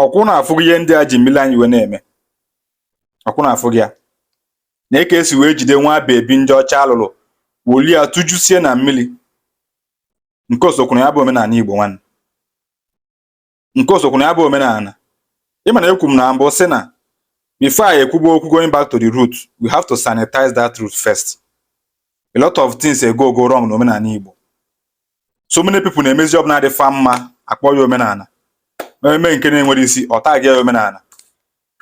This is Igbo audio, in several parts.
ọkwụ na-afụghị ihe ndị a ji mmiri anyị wee na-eme. Ọkwụ na-afụghị ya na eke esi wee jide nwa bebi ndị ọcha alụrụ woli ya tụjusie na mmiri. Nke osokwuna ya bụ omenala Igbo nwanne. Nke osokwuna ya bụ omenala. Ịma na ekwu m na mbụ sị na before I ekwubo okwu going back to the root, we have to sanitize that root first. A lot of things go wrong na omenala Igbo. So many people na-emezi ọbụla dị fa mma akpọ ya omenala. Eme nke na-enwere isi ọ tag ya omenala.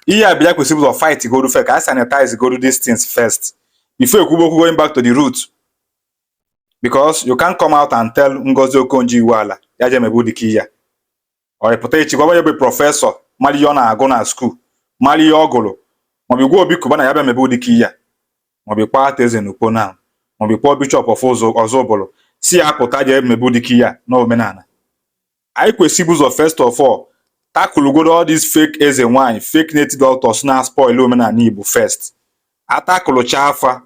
Ihe a bịa kwesịrị ụzọ fight go first, ka I sanitize go these things first before ekwubo okwu going back to the root. Because you can't come out and tell Ngozi Okonjo Iweala ya je mebu dịka ya. Ọ repụta echi gwa ya bụ prọfesọ mara ihe ọ na-agụ na skuul, mara ihe ọ gụrụ, maọbụ gwa Obi Kubana ya bịa mebu dịka ya, maọbụ kpọọ Ata Eze n'Ukpo na, maọbụ kpọọ Bishọp of Ozubulu si ya pụta je mebu dịka ya na omenala. Anyị kwesịrị ụzọ first of all tackle all these fake ezenwanyi, fake native doctors na spoil omenala Igbo first. Atacklecha afa,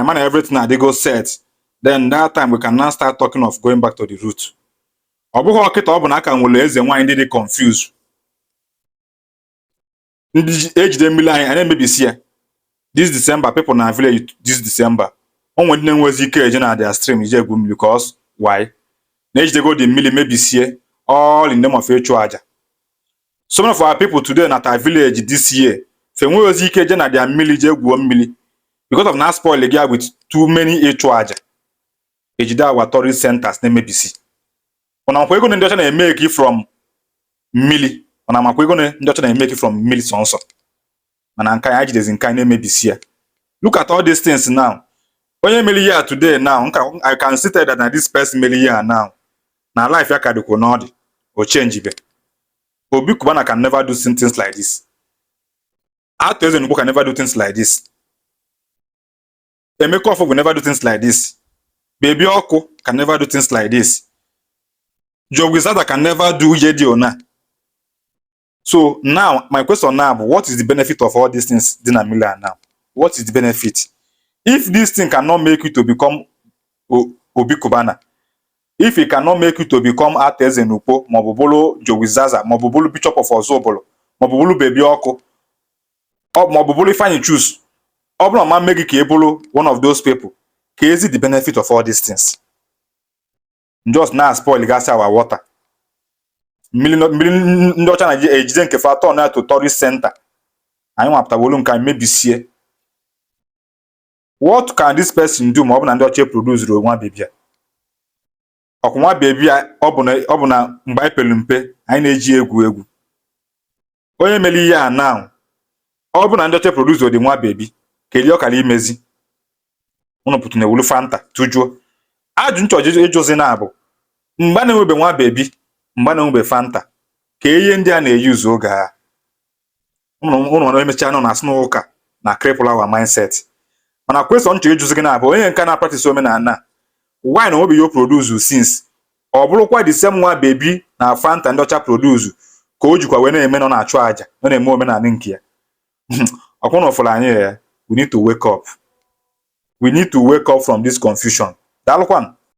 man everything adịgo set. Then that time we can now start talking of going back to the root. Ọ bụghị ọkịta ọ bụ na aka nwere ezenwanyi ndị dị confused. Ndị ejide mmiri anyị na-emebisi ya. This December, people na village this December. Onwe ndị na-enwezi ike eje na their stream ije egwu mmiri because why? Na-ejidego dị mmiri mebisie all in name of ịchụ aja. Some of our people today na our village this year fe nwezi ike eje na their mmiri ije egwuo mmiri because of na spoil gị with too many ịchụ aja. Ejide our tourist centers na-emebisi. Ona makwa ego ndị ọcha na-emeki from mmiri. Ona makwa ego ndị ọcha na-emeki from mmiri sọnsọ. Mana nke anyị jidezi nke anyị na-emebisi ya. Look at all these things now. Onye meli here today now, I can see that na this person meli here now. Na life ya ka dịkwa n'ọdị. O change be. Obi Kubana can never do things like this. Ata Eze n'Ukpo can never do things like this. Emeka Ofo will never do things like this. Baby Oko can never do things like this. Jogwizada can never do Yedi Ona. So now, my question now, what is the benefit of all these things Dina Mila now? What is the benefit? If this thing cannot make you to become Obi Kubana, if it cannot make you to become Ata Eze n'Ukpo, Mobubulu Jogwizaza, Mobubulu Bishop of Ozubulu, Mobubulu Baby Oko, or Mobubulu Ifeanyi choose, Oblo man make it one of those people. Is it the benefit of all these things? Just now spoil gas our water. Ndocha na ejide nke fa turn na to tourist center. Anyị nwapụta wolu nke maybe see. What can this person do ma ọ bụ na ndị ọcha produce nwa baby a? Ọkwa baby a ọ bụ na mgbe anyị pelu mpe anyị na-eji egwu. Onye meli ya now. Ọ bụ na ndị ọcha produce dị nwa baby. Keli ọkara imezi. Unu putu na ewulu Fanta tujuo. Ajụ nchọje ejozi na abụ. Mgbe na-enwebe nwa baby, mgbe na-enwebe Fanta. Ka ihe ndị a na-eyuzu oge a. Unu na-emecha nọ na asụ ụka na cripple our mindset. Mana question nchọ ejozi gị na abụ onye nke na practice omenala. Why na obi yo produce since? Ọ bụrụkwa the same nwa baby na Fanta ndị ọcha produce ka o jikwa wee na-eme nọ na-achụ aja, nọ na-eme omenala nke ya. Ọkwụna ọfụla anyị ya. We need to wake up. We need to wake up from this confusion. Dalụkwan.